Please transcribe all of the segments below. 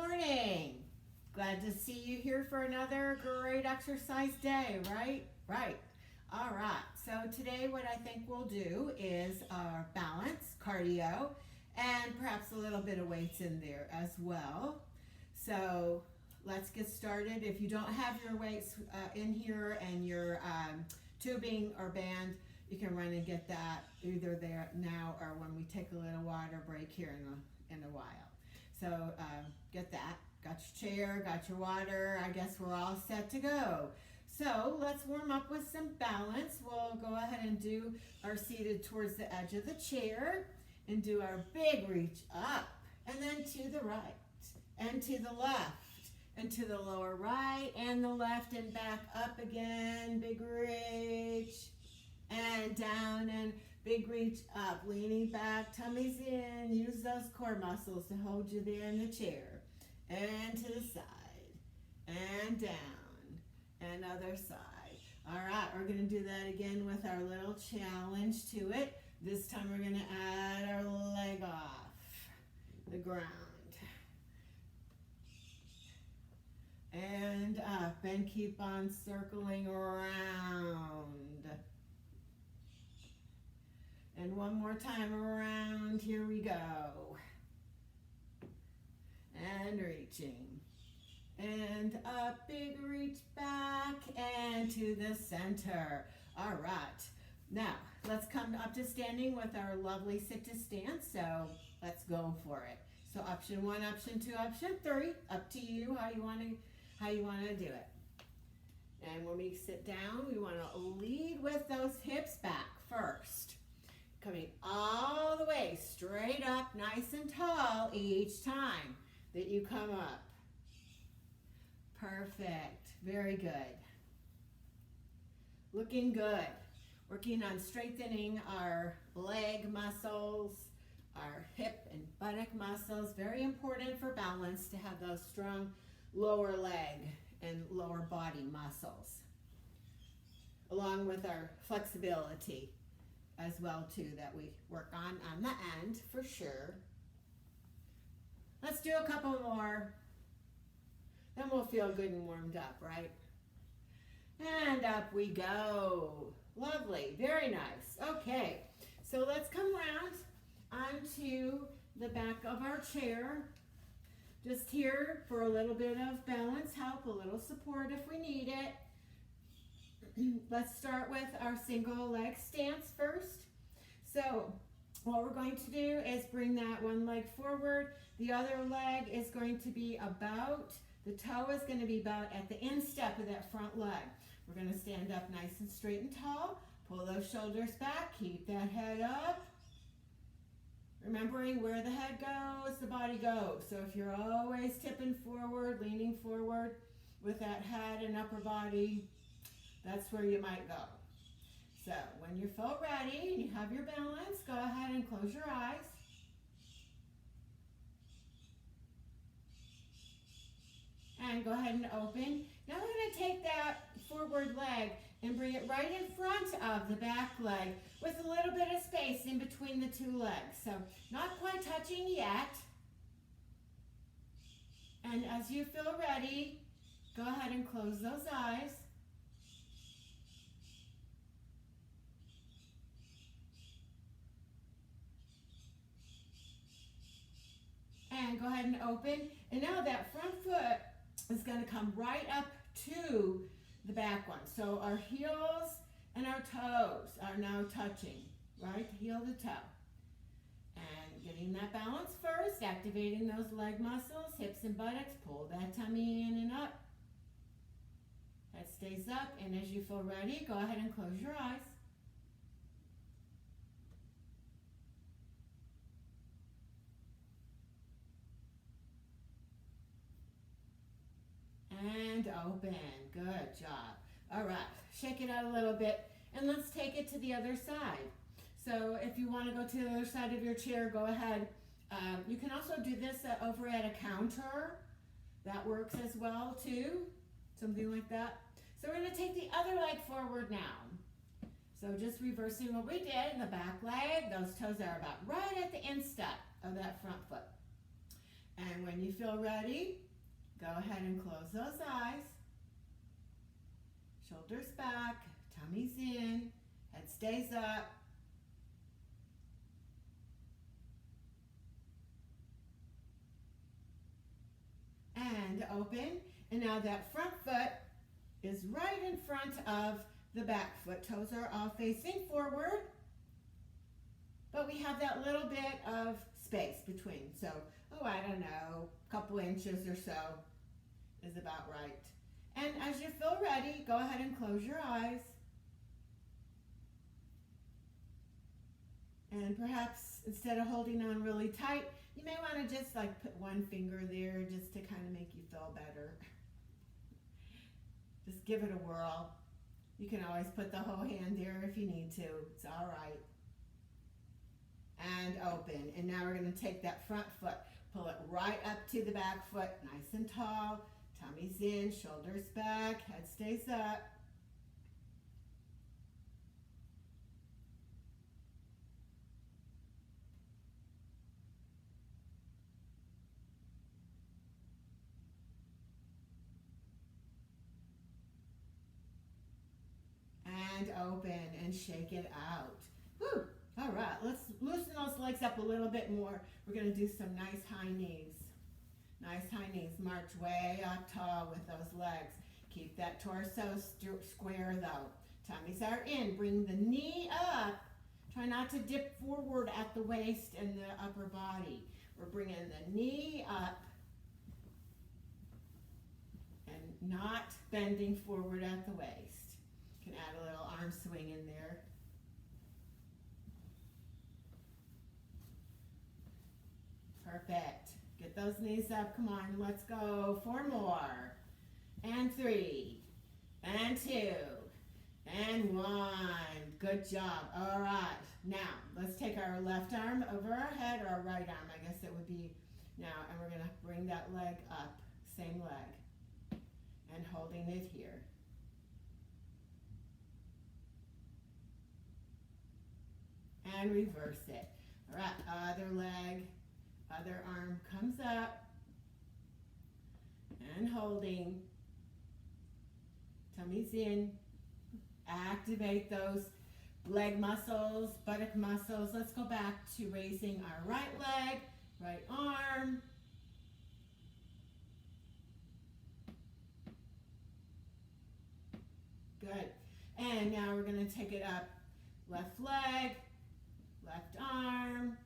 morning. Glad to see you here for another great exercise day, right? Right. All right. So today what I think we'll do is our balance, cardio, and perhaps a little bit of weights in there as well. So let's get started. If you don't have your weights in here and your tubing or band, you can run and get that either there now or when we take a little water break here in a while. So get that. Got your chair, got your water. I guess we're all set to go. So let's warm up with some balance. We'll go ahead and do our seated towards the edge of the chair and do our big reach up and then to the right and to the left and to the lower right and the left and back up again. Big reach and down and big reach up, leaning back, tummy's in. Use those core muscles to hold you there in the chair. And to the side, and down, and other side. All right, we're going to do that again with our little challenge to it. This time we're going to add our leg off the ground. And up, and keep on circling around. And one more time around, here we go. And reaching. And up, big reach back and to the center. All right. Now, let's come up to standing with our lovely sit to stance. So let's go for it. So option 1, option 2, option 3. Up to you how you want to do it. And when we sit down, we want to lead with those hips back first. Coming all the way straight up, nice and tall each time that you come up. Perfect. Very good. Looking good. Working on strengthening our leg muscles, our hip and buttock muscles. Very important for balance to have those strong lower leg and lower body muscles. Along with our flexibility as well too that we work on the end for sure. Let's do a couple more. Then we'll feel good and warmed up, right? And up we go. Lovely. Very nice. Okay. So let's come around onto the back of our chair. Just here for a little bit of balance help, a little support if we need it. Let's start with our single leg stance first. So what we're going to do is bring that one leg forward. The other leg is going to be about, the toe is going to be about at the instep of that front leg. We're going to stand up nice and straight and tall. Pull those shoulders back. Keep that head up. Remembering where the head goes, the body goes. So if you're always tipping forward, leaning forward with that head and upper body, that's where you might go. So when you feel ready and you have your balance, go ahead and close your eyes. And go ahead and open. Now we're going to take that forward leg and bring it right in front of the back leg with a little bit of space in between the two legs. So not quite touching yet. And as you feel ready, go ahead and close those eyes. And go ahead and open. And now that front foot is going to come right up to the back one. So our heels and our toes are now touching, right? Heel to toe. And getting that balance first, activating those leg muscles, hips and buttocks. Pull that tummy in and up. That stays up. And as you feel ready, go ahead and close your eyes. And open. Good job. All right. Shake it out a little bit. And let's take it to the other side. So if you want to go to the other side of your chair, go ahead. You can also do this over at a counter. That works as well too. Something like that. So we're going to take the other leg forward now. So just reversing what we did in the back leg. Those toes are about right at the instep of that front foot. And when you feel ready, go ahead and close those eyes. Shoulders back, tummy's in, head stays up. And open. And now that front foot is right in front of the back foot. Toes are all facing forward. But we have that little bit of space between. So, oh, I don't know, a couple inches or so is about right. And as you feel ready, go ahead and close your eyes. And perhaps instead of holding on really tight, you may want to just like put one finger there just to kind of make you feel better. Just give it a whirl. You can always put the whole hand there if you need to. It's all right. And open. And now we're going to take that front foot, pull it right up to the back foot, nice and tall. Tummy's in, shoulders back, head stays up. And open and shake it out. Whew. All right, let's loosen those legs up a little bit more. We're going to do some nice high knees. Nice high knees. March way up tall with those legs. Keep that torso square though. Tummies are in. Bring the knee up. Try not to dip forward at the waist and the upper body. We're bringing the knee up and not bending forward at the waist. You can add a little arm swing in there. Perfect. Get those knees up. Come on, let's go. 4 more. And 3. And 2. And 1. Good job. All right. Now, let's take our left arm over our head, or our right arm, I guess it would be now, and we're going to bring that leg up. Same leg. And holding it here. And reverse it. All right. Other leg. Other arm comes up and holding. Tummy's in. Activate those leg muscles, buttock muscles. Let's go back to raising our right leg, right arm. Good. And now we're going to take it up. Left leg, left arm.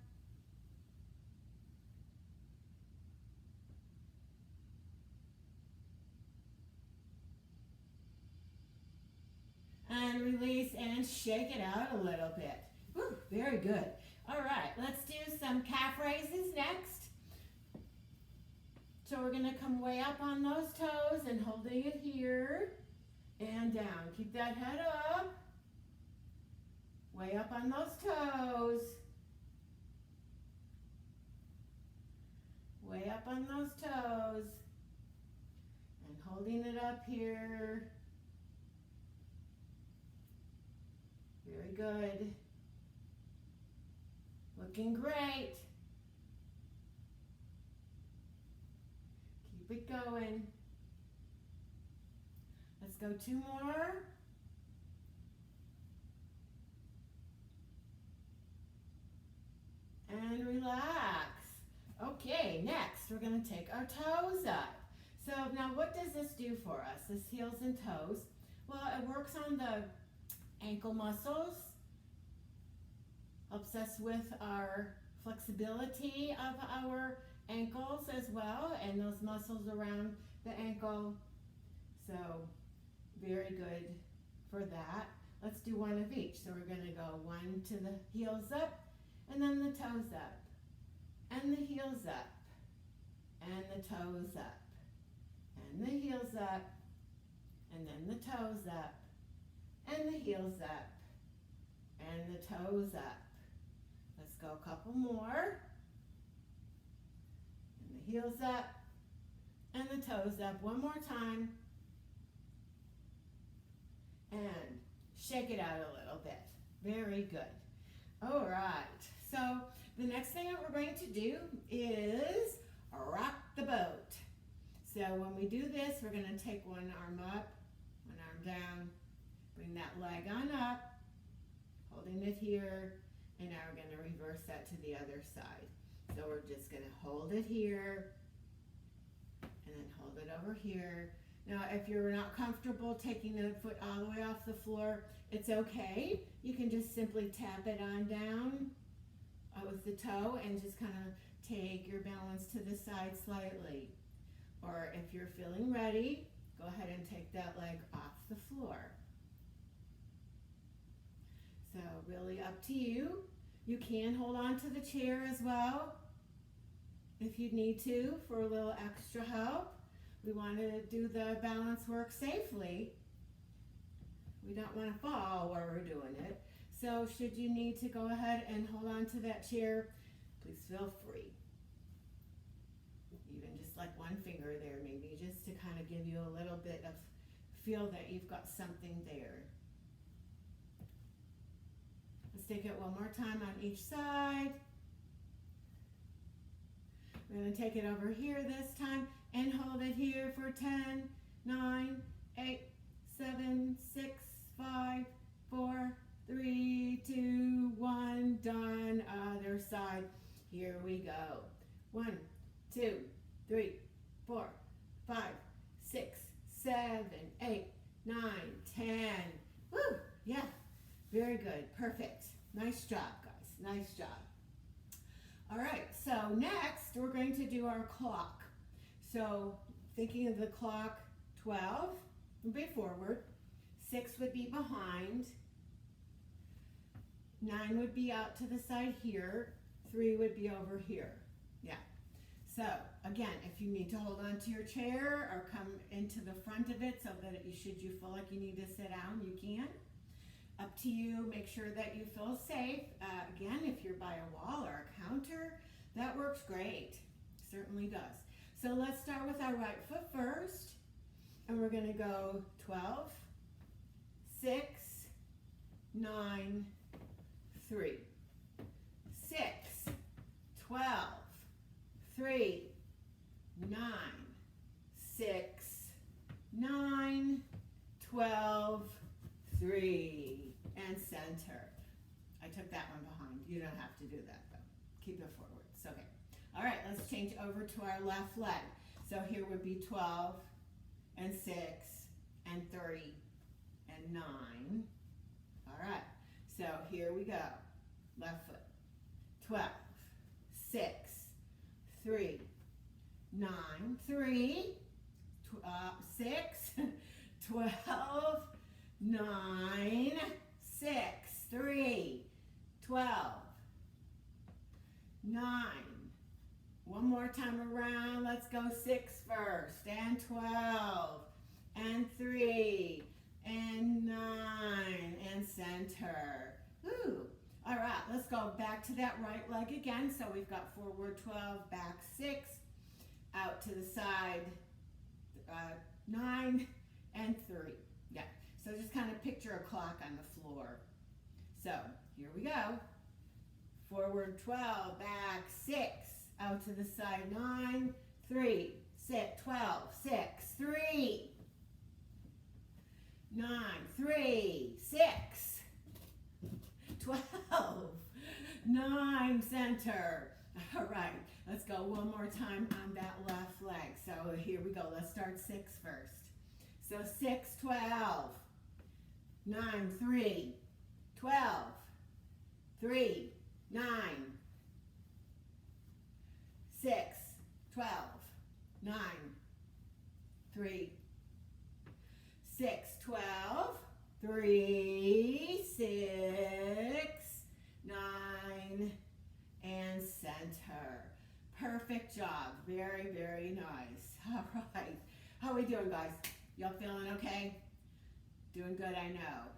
And release and shake it out a little bit. Whew, very good. All right, let's do some calf raises next. So we're going to come way up on those toes and holding it here and down. Keep that head up. Way up on those toes. Way up on those toes. And holding it up here. Very good. Looking great. Keep it going. Let's go 2 more. And relax. Okay, next we're going to take our toes up. So now what does this do for us? This heels and toes. Well, it works on the ankle muscles, helps us with our flexibility of our ankles as well, and those muscles around the ankle. So very good for that. Let's do one of each. So we're going to go 1 to the heels up, and then the toes up, and the heels up, and the toes up, and the heels up, and then the toes up, and the heels up, and the toes up. Let's go a couple more. And the heels up, and the toes up. One more time. And shake it out a little bit. Very good. All right. So the next thing that we're going to do is rock the boat. So when we do this, we're going to take one arm up, one arm down, bring that leg on up, holding it here, and now we're going to reverse that to the other side. So we're just going to hold it here, and then hold it over here. Now, if you're not comfortable taking the foot all the way off the floor, it's okay. You can just simply tap it on down with the toe and just kind of take your balance to the side slightly. Or if you're feeling ready, go ahead and take that leg off the floor. So really up to you. You can hold on to the chair as well if you need to for a little extra help. We want to do the balance work safely. We don't want to fall while we're doing it. So should you need to go ahead and hold on to that chair, please feel free. Even just like one finger there, maybe just to kind of give you a little bit of feel that you've got something there. Let's take it one more time on each side. We're going to take it over here this time and hold it here for 10, 9, 8, 7, 6, 5, 4, 3, 2, 1, done. Other side. Here we go. 1, 2, 3, 4, 5, 6, 7, 8, 9, 10. Woo! Yeah. Very good. Perfect. Nice job, guys. Nice job. All right. So next, we're going to do our clock. So thinking of the clock, 12 would be forward, 6 would be behind, 9 would be out to the side here, 3 would be over here. Yeah. So again, if you need to hold on to your chair or come into the front of it so that should you feel like you need to sit down, you can. Up to you. Make sure that you feel safe. Again, if you're by a wall or a counter, that works great. Certainly does. So let's start with our right foot first. And we're going to go 12, 6, 9, 3. 6, 12, 3, 9, 6, 9, 12, 3, and center. I took that one behind. You don't have to do that though. Keep it forward. It's okay. All right, let's change over to our left leg. So here would be 12 and 6 and 3 and 9. All right, so here we go. Left foot. 12, 6, 3, 9, 3, 6, 12, 9, 6, 3, 12, 9. One more time around. Let's go 6 first, and 12, and 3, and 9, and center. Woo. All right, let's go back to that right leg again. So we've got forward 12, back 6, out to the side 9, and 3. Yeah. So just kind of picture a clock on the floor. So here we go. Forward 12, back 6, out to the side 9, 3, 6, 12, 6, 3, 9, 3, 6, 12, 9, center. All right, let's go one more time on that left leg. So here we go. Let's start 6 first. So 6, 12, 9, 3, 12, 3, 9, 6, 12, 9, 3, 6, 12, 3, 6, 9, and center. Perfect job. Very, very nice. All right. How are we doing, guys? Y'all feeling okay? Doing good, I know.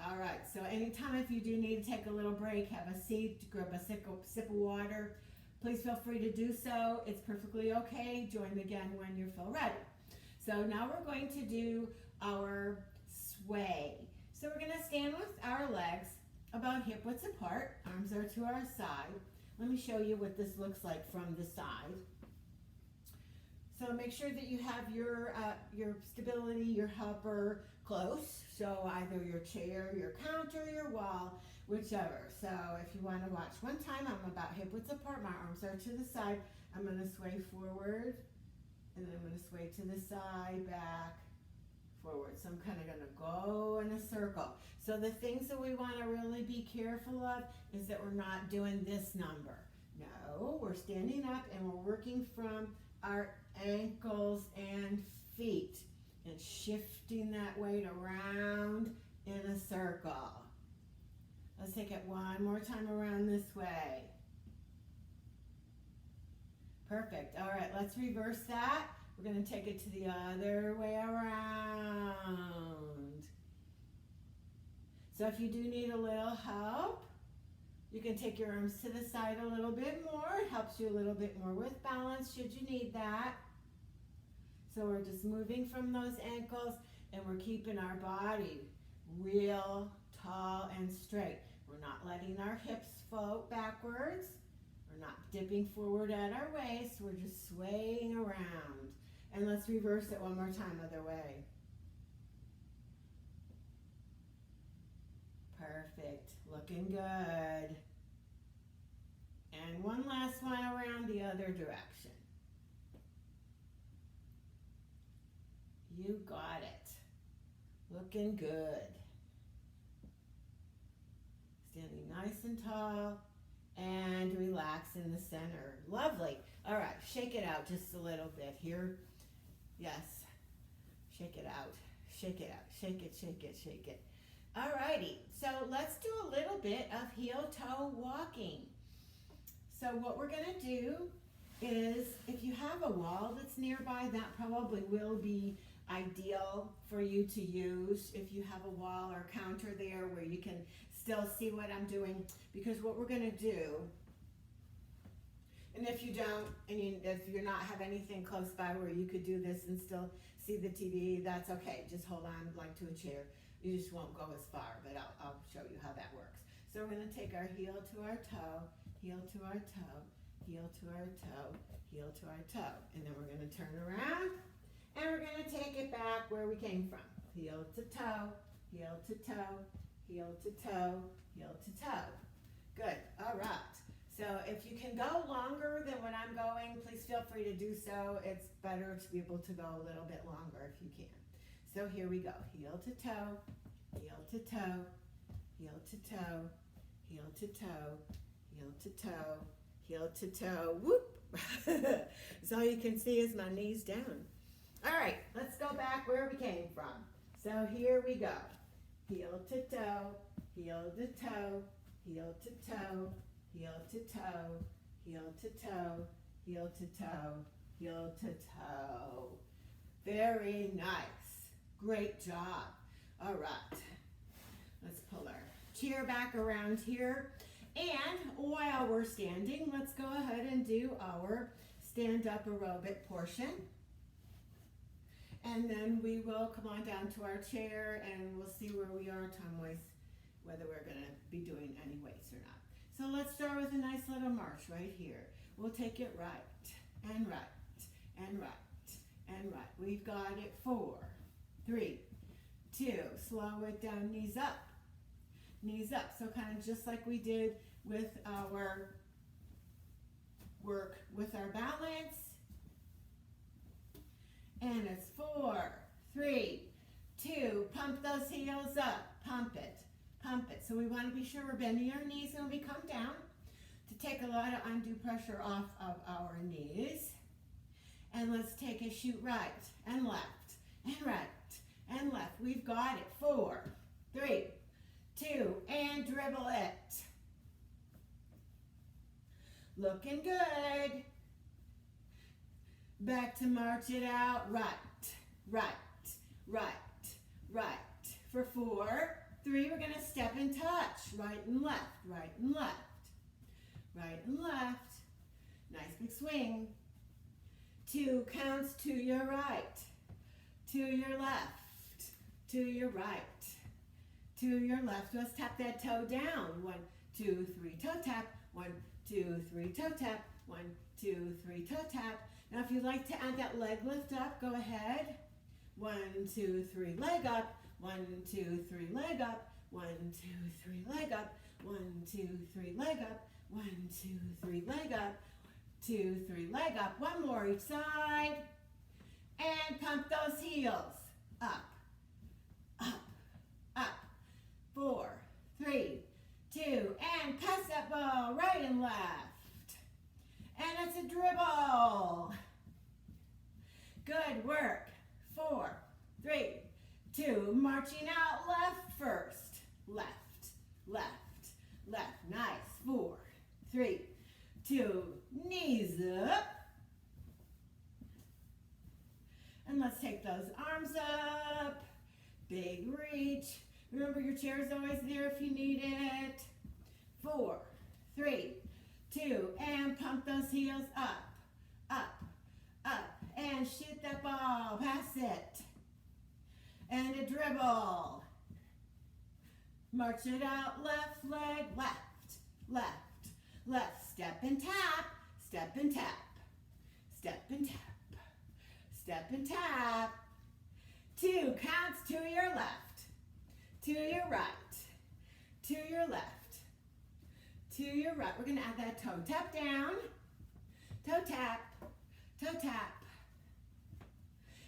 All right. So anytime if you do need to take a little break, have a seat, grab a sip of water, please feel free to do so. It's perfectly okay. Join again when you feel ready. So now we're going to do our sway. So we're going to stand with our legs about hip width apart. Arms are to our side. Let me show you what this looks like from the side. So make sure that you have your stability, your helper close. So either your chair, your counter, your wall, whichever. So if you want to watch one time, I'm about hip width apart. My arms are to the side. I'm going to sway forward, and then I'm going to sway to the side, back, forward. So I'm kind of going to go in a circle. So the things that we want to really be careful of is that we're not doing this number. No, we're standing up and we're working from our ankles and feet and shifting that weight around in a circle. Let's take it one more time around this way. Perfect. All right, let's reverse that. We're going to take it to the other way around. So if you do need a little help, you can take your arms to the side a little bit more. It helps you a little bit more with balance should you need that. So we're just moving from those ankles and we're keeping our body real tall and straight. We're not letting our hips float backwards. We're not dipping forward at our waist. We're just swaying around. And let's reverse it one more time, other way. Perfect. Looking good. And one last one around the other direction. You got it. Looking good. Standing nice and tall and relax in the center. Lovely. All right, shake it out just a little bit here. Yes. Shake it out. Shake it out. Shake it, shake it, shake it. All righty. So let's do a little bit of heel-toe walking. So what we're going to do is, if you have a wall that's nearby, that probably will be ideal for you to use if you have a wall or counter there where you can still see what I'm doing, because what we're going to do, and if you don't, and if you're not have anything close by where you could do this and still see the TV, that's okay. Just hold on like to a chair. You just won't go as far, but I'll show you how that works. So we're going to take our heel to our toe, heel to our toe, heel to our toe, heel to our toe. And then we're going to turn around and we're going to take it back where we came from. Heel to toe, heel to toe, heel to toe, heel to toe. Good. All right. So if you can go longer than what I'm going, please feel free to do so. It's better to be able to go a little bit longer if you can. So here we go. Heel to toe, heel to toe, heel to toe, heel to toe, heel to toe, heel to toe. Whoop! So all you can see is my knees down. All right, let's go back where we came from. So here we go. Heel to toe, heel to toe, heel to toe, heel to toe, heel to toe, heel to toe, heel to toe. Very nice. Great job. All right. Let's pull our chair back around here. And while we're standing, let's go ahead and do our stand-up aerobic portion. And then we will come on down to our chair and we'll see where we are time-wise, whether we're going to be doing any weights or not. So let's start with a nice little march right here. We'll take it right and right and right and right. We've got it 4, 3, 2, slow it down, knees up. Knees up. So kind of just like we did with our work with our balance. And it's 4, 3, 2, pump those heels up, pump it, pump it. So we want to be sure we're bending our knees when we come down to take a lot of undue pressure off of our knees. And let's take a shoot right and left and right and left. We've got it. 4, 3, 2, and dribble it. Looking good. Back to march it out. Right, right, right, right. For 4, 3, we're going to step and touch. Right and left, right and left. Right and left. Nice big swing. 2 counts to your right, to your left, to your right, to your left. Let's tap that toe down. 1, 2, 3, toe tap. 1, 2, 3, toe tap. 1, 2, 3, toe tap. Now if you'd like to add that leg lift up, go ahead. 1, 2, 3, leg up. 1, 2, 3, leg up. 1, 2, 3, leg up. 1, 2, 3, leg up. 1, 2, 3, leg up. 2, 3, leg up. One more each side. And pump those heels. Up, up, up. 4, 3, 2, and pass that ball right and left. And it's a dribble. Good work. 4, 3, 2, marching out left first. Left, left, left. Nice. 4, 3, 2, knees up. And let's take those arms up. Big reach. Remember, your chair is always there if you need it. 4, 3, 2, and pump those heels up, up, up. And shoot that ball. Pass it. And a dribble. March it out. Left leg, left, left, left. Step and tap. Step and tap. Step and tap. Step and tap. 2 counts to your left, to your right, to your left, to your right. We're going to add that toe tap down, toe tap, toe tap.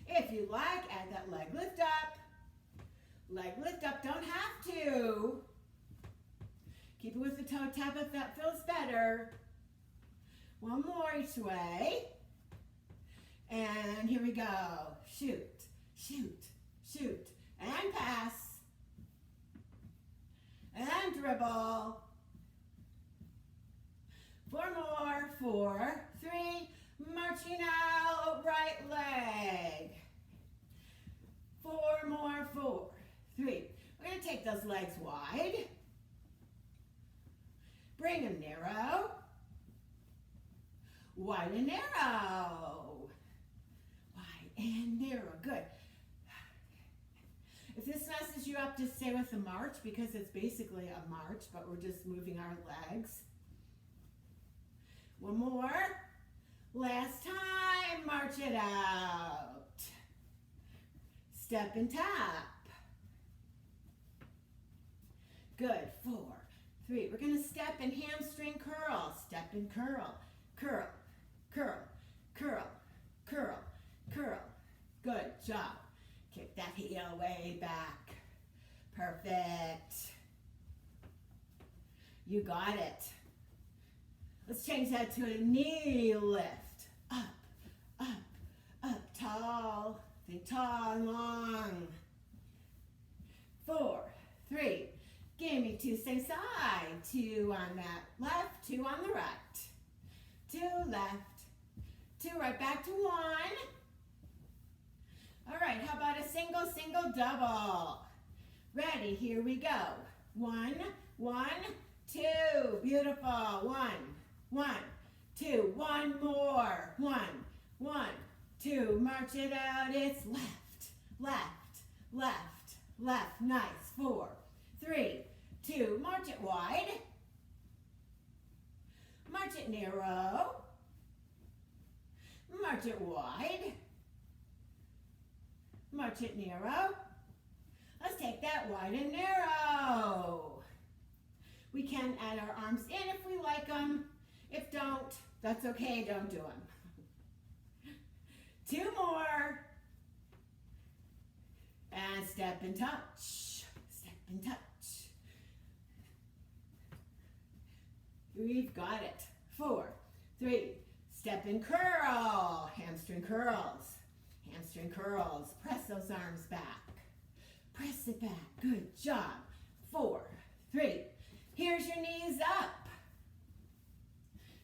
If you like, add that leg lift up. Leg lift up, don't have to. Keep it with the toe tap if that feels better. One more each way. And here we go. Shoot, shoot, shoot. And pass. And dribble. 4 more. 4, 3. Marching out right leg. 4 more. 4, 3. We're going to take those legs wide. Bring them narrow. Wide and narrow. And narrow. Good. If this messes you up, just stay with the march because it's basically a march, but we're just moving our legs. One more. Last time. March it out. Step and tap. Good. 4, 3. We're going to step and hamstring curl. Step and curl. Curl. Curl. Curl. Curl. Curl. Good job. Kick that heel way back. Perfect. You got it. Let's change that to a knee lift. Up, up, up. Tall. Think tall and long. 4, 3. Give me 2 same side. 2 on that left, 2 on the right. 2 left, 2 right, back to 1. All right, how about a single, single, double? Ready, here we go. 1, 1, 2. Beautiful. 1, 1, 2. One more. 1, 1, 2. March it out. It's left, left, left, left. Nice. 4, 3, 2. March it wide. March it narrow. March it wide. March it narrow. Let's take that wide and narrow. We can add our arms in if we like them. If don't, that's okay, don't do them. 2 more. And step and touch. Step and touch. We've got it. 4, 3. Step and curl. Hamstring curls. Hamstring curls. Press those arms back. Press it back. Good job. 4, 3. Here's your knees up.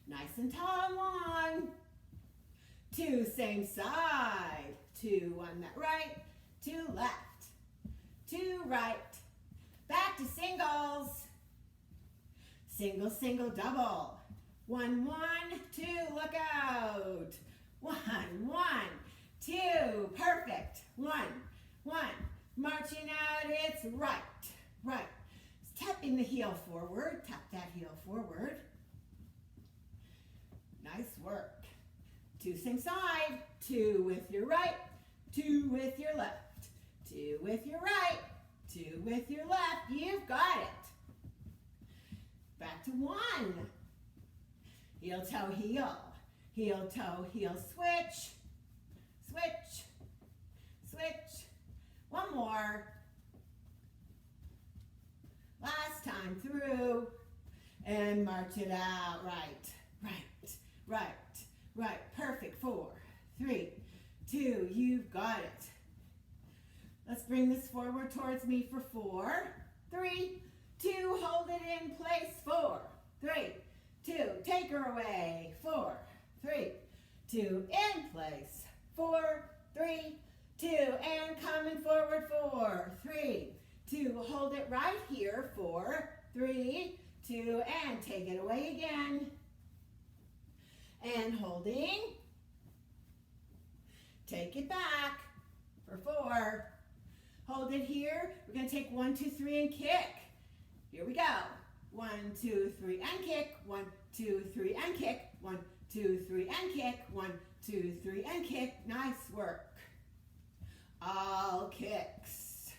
Nice and tall and long. 2 same side. 2 on that right. 2 left. 2 right. Back to singles. Single, single, double. 1, 1, 2. Look out. 1, 1, 2. Perfect. 1, 1. Marching out. It's right. Right. tapping the heel forward. Tap that heel forward. Nice work. 2 same side. 2 with your right. 2 with your left. 2 with your right. 2 with your left. You've got it. Back to 1. Heel, toe, heel. Heel, toe, heel, switch. Switch. Switch. 1 more. Last time through. And march it out. Right, right, right, right. Perfect. 4, 3, 2. You've got it. Let's bring this forward towards me for 4, 3, 2. Hold it in place. 4, 3, 2. Take her away. 4, 3, 2. In place. 4, 3, 2. And coming forward. 4, 3, 2. Hold it right here. 4, 3, 2. And take it away again. And holding. Take it back for 4. Hold it here. We're going to take 1, 2, 3 and kick. Here we go. 1, 2, 3 and kick. 1, 2, 3 and kick. 1, 2, 3 and kick. 1, 2, 3 and kick. Nice work. All kicks.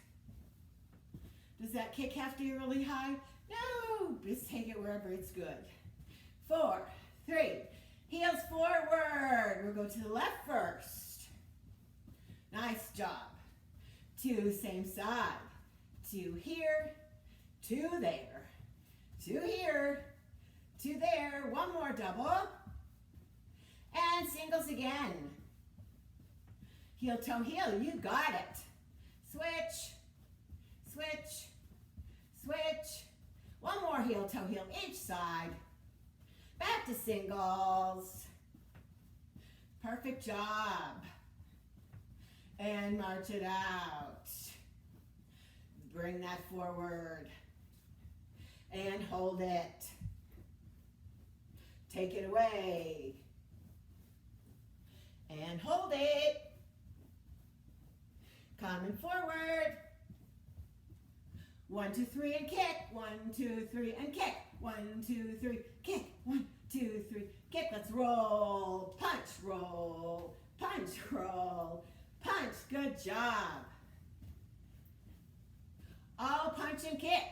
Does that kick have to be really high? No, just take it wherever it's good. 4, 3, heels forward. We'll go to the left first. Nice job. 2 same side. 2 here, 2 there. 2 here, 2 there. 1 more double. And singles again. Heel, toe, heel. You got it. Switch, switch, switch. 1 more heel, toe, heel each side. Back to singles. Perfect job. And march it out. Bring that forward. And hold it. Take it away. And hold it. Coming forward. 1, 2, 3 and kick. 1, 2, 3 and kick. 1, 2, 3, kick. 1, 2, 3, kick. Let's roll. Punch, roll. Punch, roll. Punch. Good job. All punch and kick.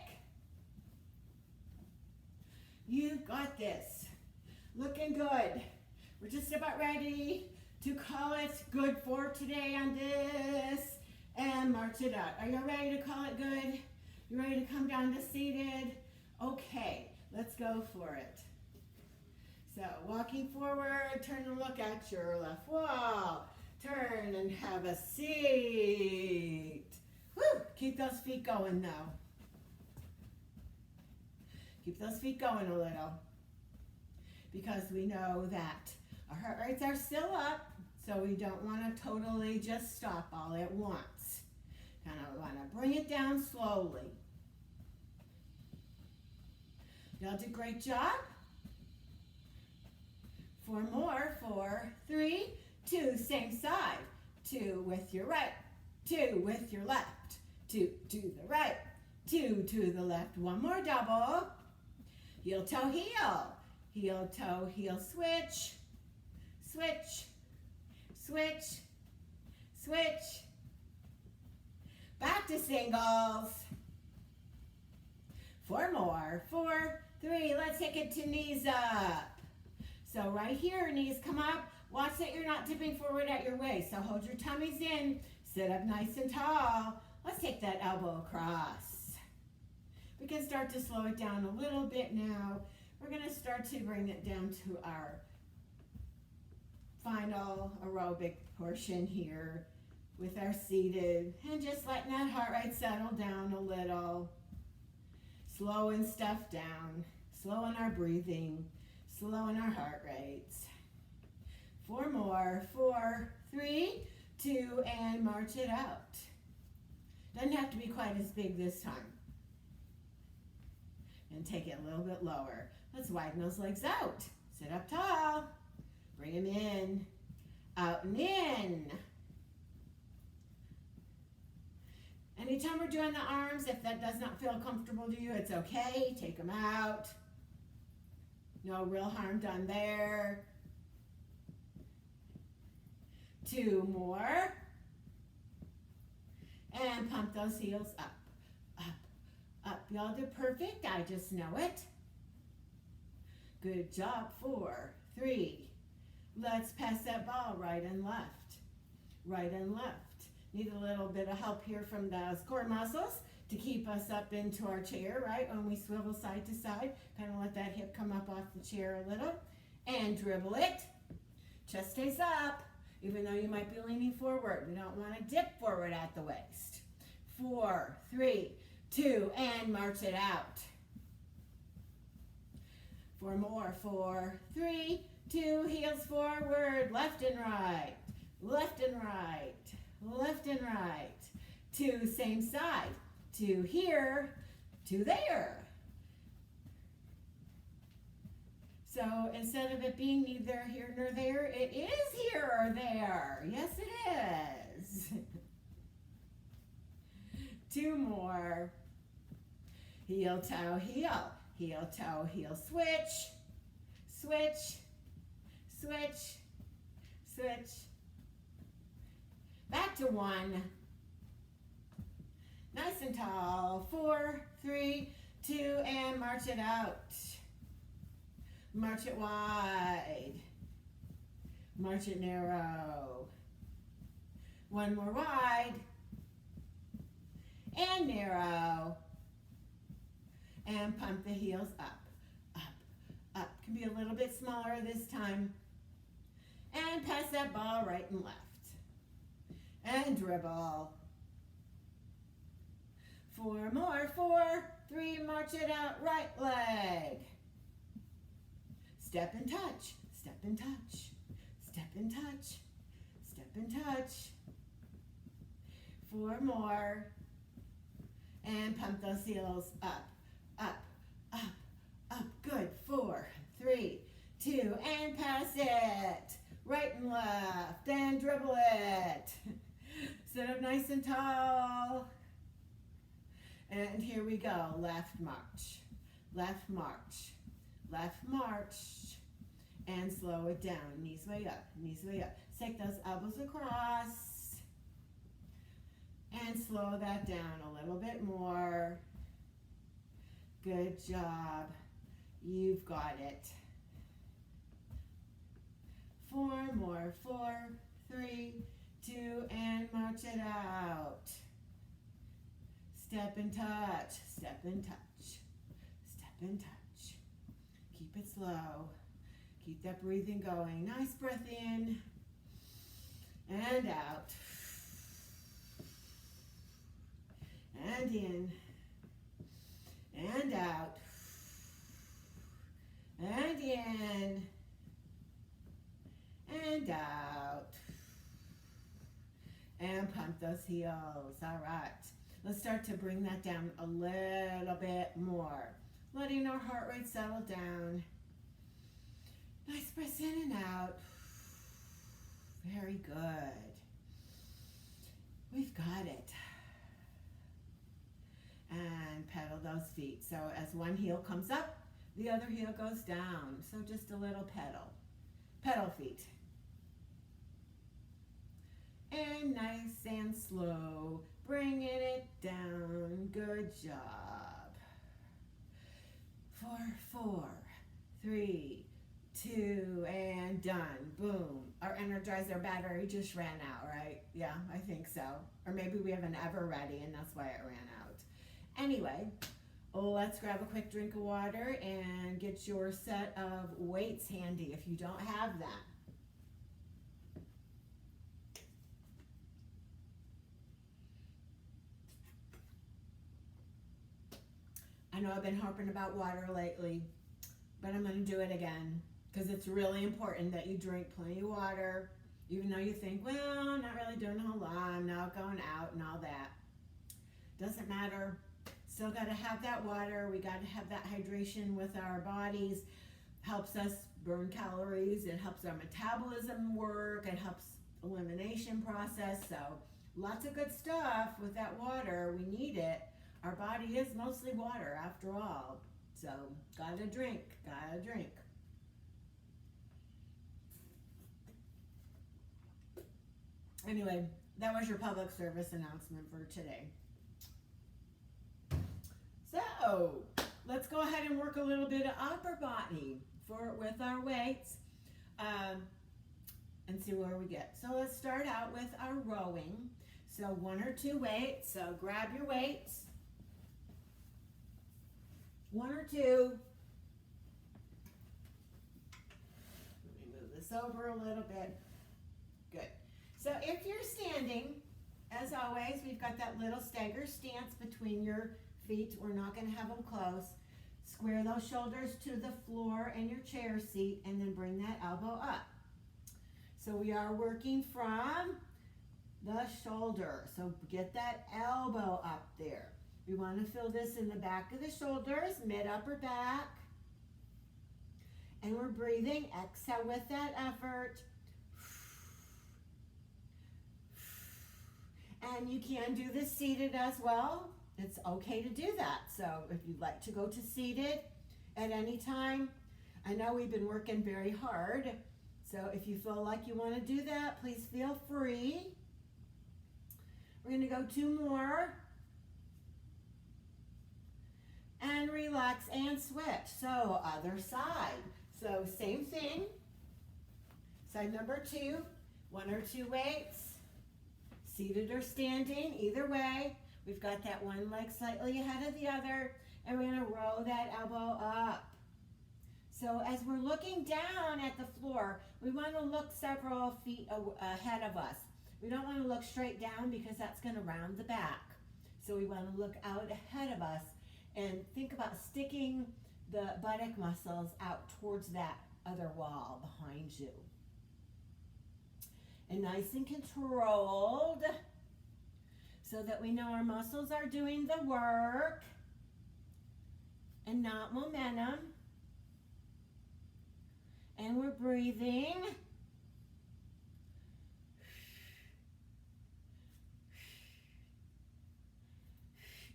You've got this. Looking good. We're just about ready to call it good for today on this and march it out. Are you ready to call it good? You ready to come down to seated? Okay, let's go for it. So walking forward, turn and look at your left wall. Turn and have a seat. Woo! Keep those feet going though. Keep those feet going a little. Because we know that our heart rates are still up, so we don't want to totally just stop all at once. Kind of want to bring it down slowly. Y'all did a great job. 4 more. 4, 3, 2, same side. 2 with your right. 2 with your left. 2 to the right. 2 to the left. 1 more double. Heel, toe, heel. Heel, toe, heel, switch. Switch. Switch. Switch. Back to singles. 4 more. 4, 3. Let's take it to knees up. So right here, knees come up. Watch that you're not dipping forward at your waist. So hold your tummies in. Sit up nice and tall. Let's take that elbow across. We can start to slow it down a little bit now. We're going to start to bring it down to our final aerobic portion here with our seated. And just letting that heart rate settle down a little. Slowing stuff down. Slowing our breathing. Slowing our heart rates. 4 more. 4, 3, 2, and march it out. Doesn't have to be quite as big this time. And take it a little bit lower. Let's widen those legs out. Sit up tall. Bring them in. Out and in. Anytime we're doing the arms, if that does not feel comfortable to you, it's okay. Take them out. No real harm done there. 2 more. And pump those heels up, up, up. Y'all did perfect. I just know it. Good job. 4, 3. Let's pass that ball right and left. Right and left. Need a little bit of help here from those core muscles to keep us up into our chair, right? When we swivel side to side, kind of let that hip come up off the chair a little. And dribble it. Chest stays up, even though you might be leaning forward. We don't want to dip forward at the waist. 4, 3, 2, and march it out. 4 more. 4, 3, 2, heels forward, left and right, left and right, left and right. 2, same side. 2 here, 2 there. So instead of it being neither here nor there, it is here or there. Yes, it is. 2 more. Heel, toe, heel. Heel, toe, heel, switch. Switch. Switch. Switch. Back to 1. Nice and tall. 4, 3, 2, and march it out. March it wide. March it narrow. 1 more wide. And narrow. And pump the heels up, up, up. Can be a little bit smaller this time. And pass that ball right and left. And dribble. 4 more. 4, 3, march it out, right leg. Step and touch, step and touch, step and touch, step and touch. 4 more. And pump those heels up, up, up, up. Good. 4, 3, 2, and pass it. Right and left, and dribble it. Sit up nice and tall. And here we go. Left march, left march, left march. And slow it down. Knees way up, knees way up. Take those elbows across. And slow that down a little bit more. Good job. You've got it. 4 more. 4, 3, 2, and march it out. Step and touch. Step and touch. Step and touch. Keep it slow. Keep that breathing going. Nice breath in and out. And in and out. And in and out. And pump those heels. All right. Let's start to bring that down a little bit more. Letting our heart rate settle down. Nice breath in and out. Very good. We've got it. And pedal those feet. So as one heel comes up, the other heel goes down. So just a little pedal. Pedal feet. And nice and slow. Bringing it down. Good job. 4, 4, 3, 2, and done. Boom. Our Energizer battery just ran out, right? Yeah, I think so. Or maybe we have an Ever Ready and that's why it ran out. Anyway, let's grab a quick drink of water and get your set of weights handy if you don't have that. I know I've been harping about water lately, but I'm going to do it again because it's really important that you drink plenty of water, even though you think, well, I'm not really doing a whole lot, I'm not going out and all that. Doesn't matter. Still got to have that water. We got to have that hydration with our bodies. Helps us burn calories. It helps our metabolism work. It helps elimination process. So lots of good stuff with that water. We need it. Our body is mostly water after all. So, gotta drink, gotta drink. Anyway, that was your public service announcement for today. So, let's go ahead and work a little bit of upper body with our weights and see where we get. So let's start out with our rowing. So 1 or 2 weights. So grab your weights. 1 or 2. Let me move this over a little bit. Good. So if you're standing, as always, we've got that little stagger stance between your feet. We're not going to have them close. Square those shoulders to the floor and your chair seat, and then bring that elbow up. So we are working from the shoulder. So get that elbow up there. We want to feel this in the back of the shoulders, mid-upper back. And we're breathing. Exhale with that effort. And you can do this seated as well. It's okay to do that. So if you'd like to go to seated at any time, I know we've been working very hard. So if you feel like you want to do that, please feel free. We're going to go 2 more. And relax and switch. So other side. So same thing. Side number 2, 1 or 2 weights. Seated or standing, either way. We've got that one leg slightly ahead of the other, and we're going to row that elbow up. So as we're looking down at the floor, we want to look several feet ahead of us. We don't want to look straight down because that's going to round the back. So we want to look out ahead of us and think about sticking the buttock muscles out towards that other wall behind you. And nice and controlled, so that we know our muscles are doing the work and not momentum. And we're breathing.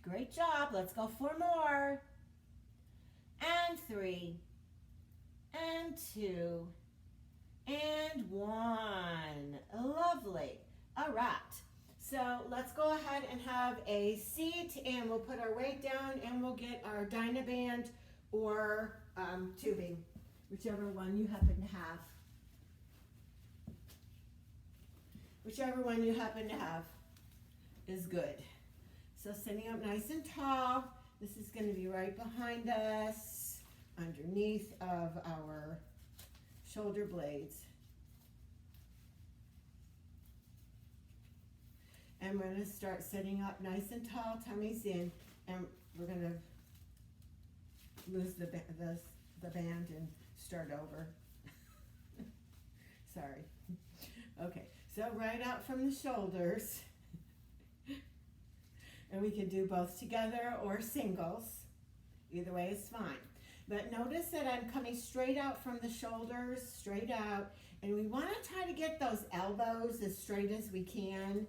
Great job. Let's go 4 more. And 3. And 2. And 1. Lovely. All right. So let's go ahead and have a seat, and we'll put our weight down, and we'll get our Dynaband or tubing, whichever one you happen to have. Whichever one you happen to have is good. So sitting up nice and tall. This is going to be right behind us, underneath of our shoulder blades. And we're going to start sitting up nice and tall, tummies in, and we're going to lose the band and start over. Sorry. Okay, so right out from the shoulders. And we can do both together or singles. Either way is fine. But notice that I'm coming straight out from the shoulders, straight out. And we want to try to get those elbows as straight as we can.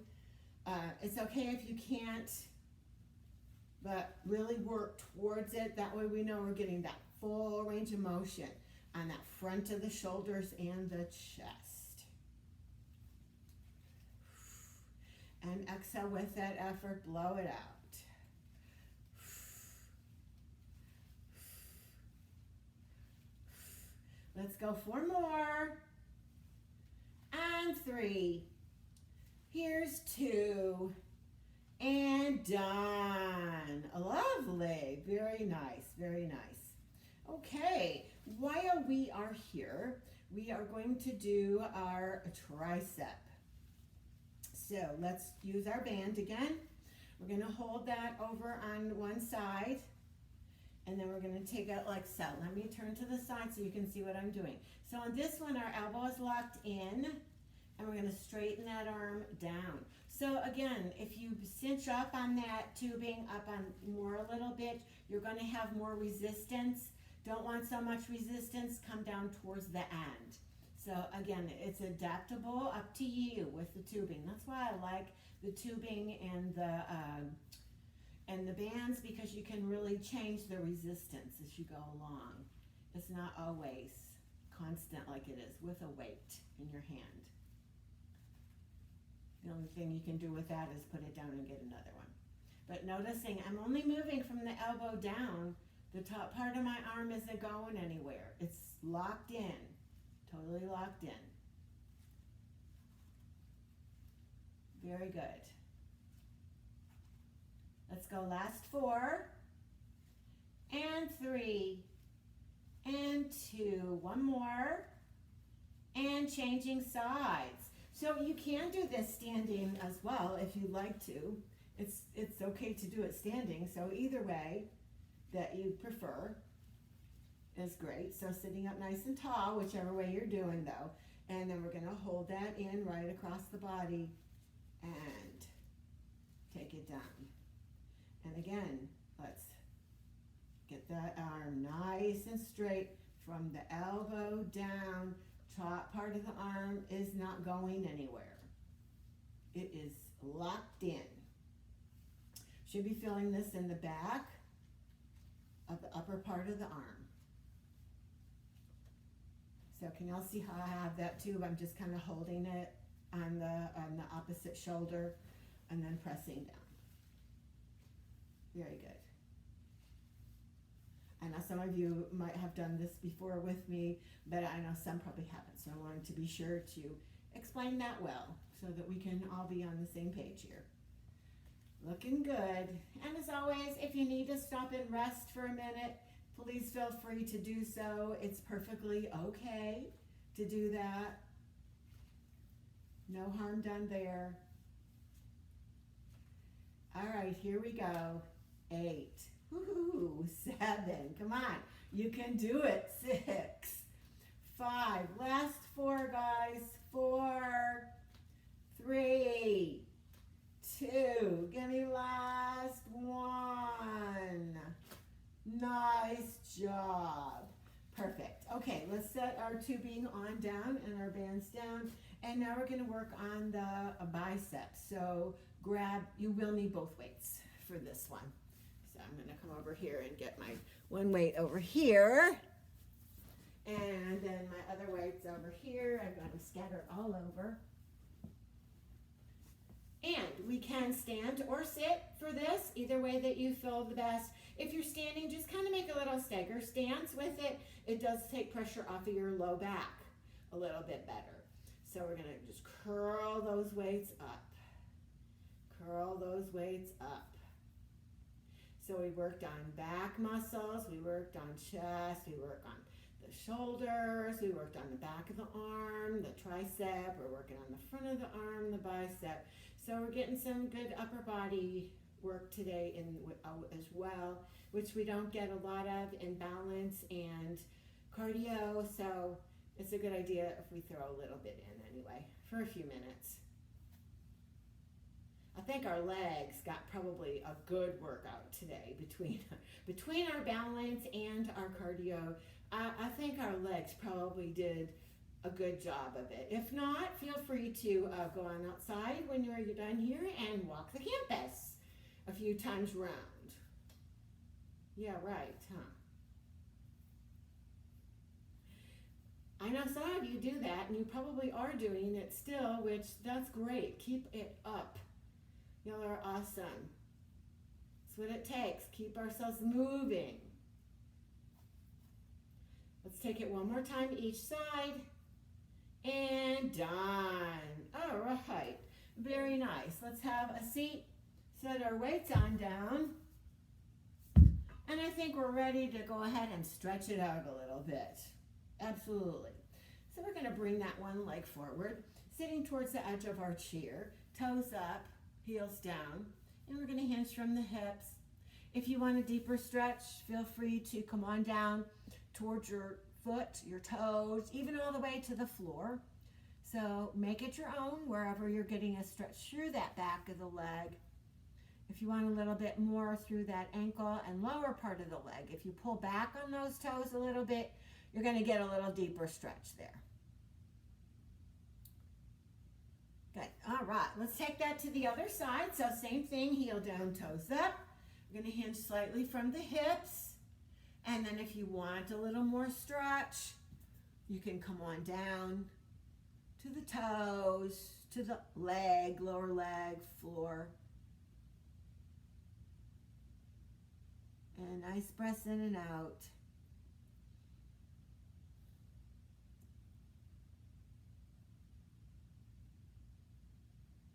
It's okay if you can't, but really work towards it. That way we know we're getting that full range of motion on that front of the shoulders and the chest. And exhale with that effort, blow it out. Let's go 4 more. And 3. Here's 2. And done. Lovely. Very nice. Very nice. Okay. While we are here, we are going to do our tricep. So let's use our band again. We're going to hold that over on one side, and then we're going to take it like so. Let me turn to the side so you can see what I'm doing. So on this one, our elbow is locked in, and we're going to straighten that arm down. So again, if you cinch up on that tubing, up on more a little bit, you're going to have more resistance. Don't want so much resistance, come down towards the end. So again, it's adaptable, up to you with the tubing. That's why I like the tubing and the bands, because you can really change the resistance as you go along. It's not always constant like it is with a weight in your hand. The only thing you can do with that is put it down and get another one. But noticing I'm only moving from the elbow down. The top part of my arm isn't going anywhere. It's locked in, totally locked in. Very good. Let's go last 4, and 3, and 2, one more, and changing sides. So you can do this standing as well if you'd like to. It's okay to do it standing, so either way that you prefer is great. So sitting up nice and tall, whichever way you're doing though, and then we're gonna hold that in right across the body and take it down. And again, let's get that arm nice and straight from the elbow down. Top part of the arm is not going anywhere. It is locked in. Should be feeling this in the back of the upper part of the arm. So can y'all see how I have that tube? I'm just kind of holding it on the opposite shoulder and then pressing down. Very good. I know some of you might have done this before with me, but I know some probably haven't. So I wanted to be sure to explain that well so that we can all be on the same page here. Looking good. And as always, if you need to stop and rest for a minute, please feel free to do so. It's perfectly okay to do that. No harm done there. All right, here we go. 8. Woo-hoo. 7. Come on. You can do it. 6. 5. Last 4, guys. 4. 3. 2. Give me last 1. Nice job. Perfect. Okay, let's set our tubing on down and our bands down. And now we're going to work on the biceps. So you will need both weights for this one. So I'm going to come over here and get my one weight over here. And then my other weight's over here. I've got them scattered all over. And we can stand or sit for this, either way that you feel the best. If you're standing, just kind of make a little stagger stance with it. It does take pressure off of your low back a little bit better. So we're going to just curl those weights up. Curl those weights up. So we worked on back muscles, we worked on chest, we worked on the shoulders, we worked on the back of the arm, the tricep, we're working on the front of the arm, the bicep. So we're getting some good upper body work today as well, which we don't get a lot of in balance and cardio. So it's a good idea if we throw a little bit in anyway for a few minutes. I think our legs got probably a good workout today between our balance and our cardio. I think our legs probably did a good job of it. If not, feel free to go on outside when you're done here and walk the campus a few times round. Yeah, right, huh? I know some of you do that, and you probably are doing it still, which that's great. Keep it up. Y'all are awesome. That's what it takes. Keep ourselves moving. Let's take it one more time each side. And done. All right. Very nice. Let's have a seat. Set our weights on down. And I think we're ready to go ahead and stretch it out a little bit. Absolutely. So we're going to bring that one leg forward, sitting towards the edge of our chair, toes up, heels down, and we're going to hinge from the hips. If you want a deeper stretch, feel free to come on down towards your foot, your toes, even all the way to the floor. So make it your own wherever you're getting a stretch through that back of the leg. If you want a little bit more through that ankle and lower part of the leg, if you pull back on those toes a little bit, you're going to get a little deeper stretch there. Good. All right, let's take that to the other side. So same thing, heel down, toes up. We're going to hinge slightly from the hips. And then if you want a little more stretch, you can come on down to the toes, to the leg, lower leg, floor. And nice breaths in and out.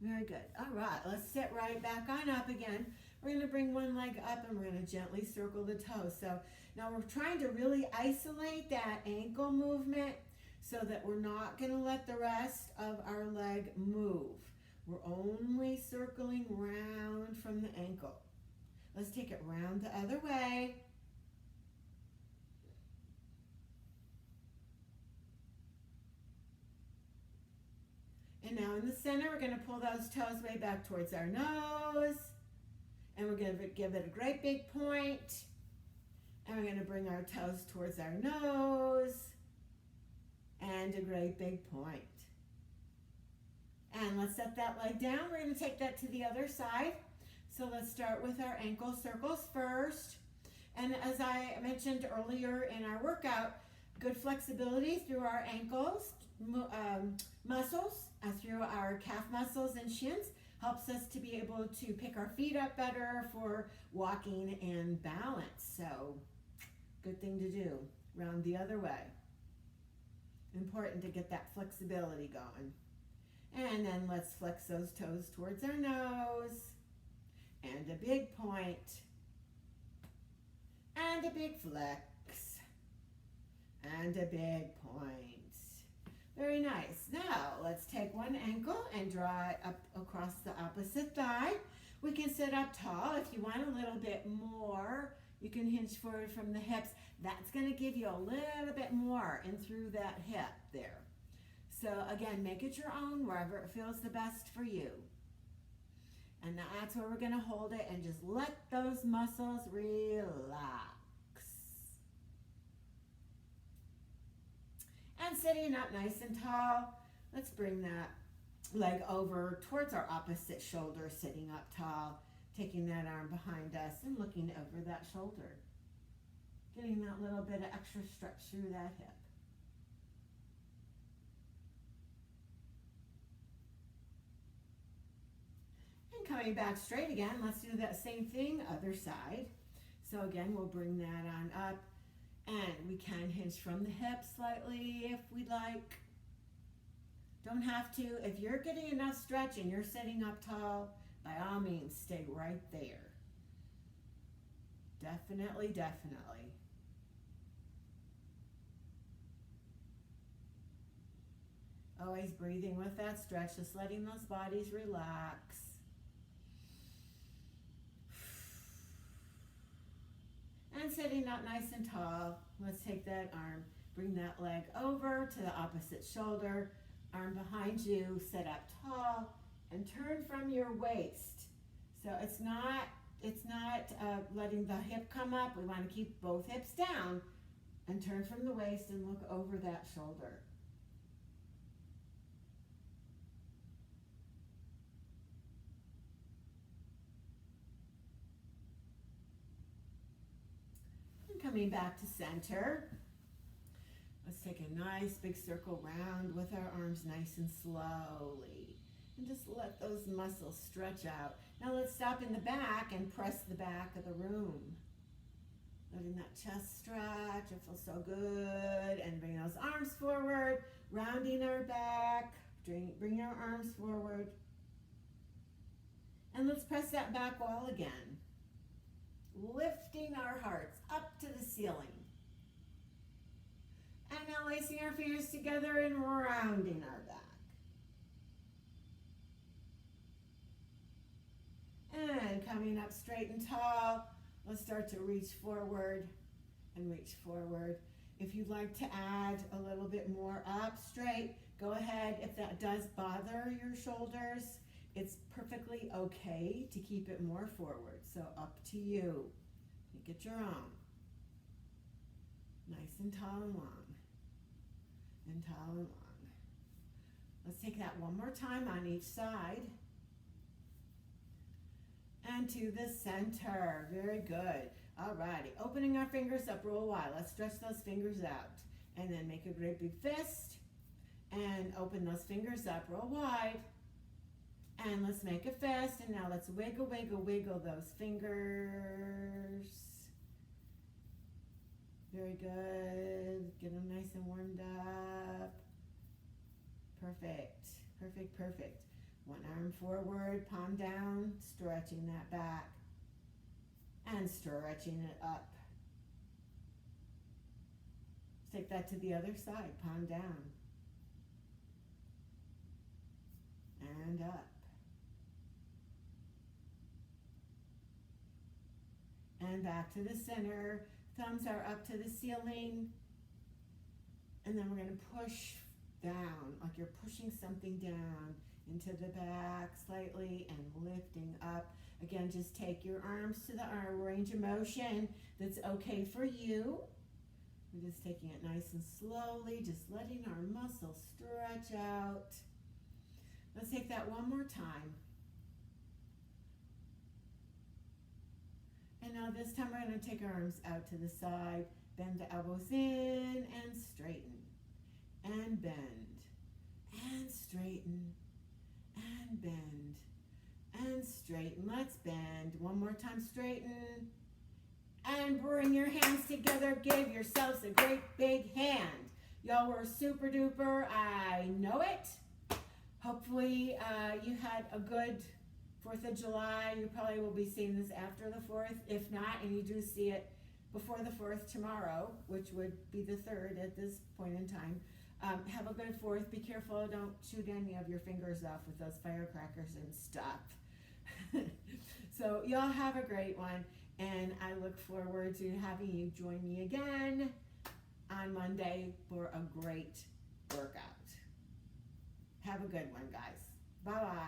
Very good. All right, let's sit right back on up again. We're going to bring one leg up and we're going to gently circle the toes. So now we're trying to really isolate that ankle movement so that we're not going to let the rest of our leg move. We're only circling round from the ankle. Let's take it round the other way. And now in the center, we're going to pull those toes way back towards our nose. And we're going to give it a great big point. And we're going to bring our toes towards our nose. And a great big point. And let's set that leg down. We're going to take that to the other side. So let's start with our ankle circles first. And as I mentioned earlier in our workout, good flexibility through our ankles, muscles, through our calf muscles and shins, helps us to be able to pick our feet up better for walking and balance. So, good thing to do. Round the other way. Important to get that flexibility going. And then let's flex those toes towards our nose. And a big point. And a big flex. And a big point. Very nice. Now, let's take one ankle and draw it up across the opposite thigh. We can sit up tall. If you want a little bit more, you can hinge forward from the hips. That's going to give you a little bit more in through that hip there. So again, make it your own wherever it feels the best for you. And that's where we're going to hold it and just let those muscles relax. And sitting up nice and tall, let's bring that leg over towards our opposite shoulder, sitting up tall, taking that arm behind us and looking over that shoulder. Getting that little bit of extra stretch through that hip. And coming back straight again, let's do that same thing, other side. So again, we'll bring that on up. And we can hinge from the hips slightly if we'd like. Don't have to. If you're getting enough stretch and you're sitting up tall, by all means, stay right there. Definitely, definitely. Always breathing with that stretch, just letting those bodies relax. And sitting up nice and tall, let's take that arm, bring that leg over to the opposite shoulder, arm behind you, sit up tall, and turn from your waist. So it's not letting the hip come up. We want to keep both hips down and turn from the waist and look over that shoulder. Coming back to center. Let's take a nice big circle round with our arms nice and slowly. And just let those muscles stretch out. Now let's stop in the back and press the back of the room. Letting that chest stretch. It feels so good. And bring those arms forward. Rounding our back. Bring our arms forward. And let's press that back wall again. Lifting our hearts up to the ceiling. And now lacing our fingers together and rounding our back. And coming up straight and tall, let's start to reach forward and reach forward. If you'd like to add a little bit more up straight, go ahead. If that does bother your shoulders, it's perfectly okay to keep it more forward. So up to you. Make it your own. Nice and tall and long. And tall and long. Let's take that one more time on each side. And to the center. Very good. All righty. Opening our fingers up real wide. Let's stretch those fingers out. And then make a great big fist. And open those fingers up real wide. And let's make a fist. And now let's wiggle, wiggle, wiggle those fingers. Very good. Get them nice and warmed up. Perfect. Perfect, perfect. One arm forward, palm down, stretching that back. And stretching it up. Take that to the other side, palm down. And up. And back to the center. Thumbs are up to the ceiling. And then we're going to push down, like you're pushing something down into the back slightly and lifting up. Again, just take your arms to the range of motion that's okay for you. We're just taking it nice and slowly, just letting our muscles stretch out. Let's take that one more time. And now this time we're going to take our arms out to the side, bend the elbows in and straighten, and bend, and straighten, and bend, and straighten. Let's bend. One more time, straighten, and bring your hands together. Give yourselves a great big hand. Y'all were super duper. I know it. Hopefully you had a good 4th of July. You probably will be seeing this after the 4th. If not, and you do see it before the 4th tomorrow, which would be the 3rd at this point in time, have a good 4th. Be careful. Don't shoot any of your fingers off with those firecrackers and stuff. So y'all have a great one. And I look forward to having you join me again on Monday for a great workout. Have a good one, guys. Bye-bye.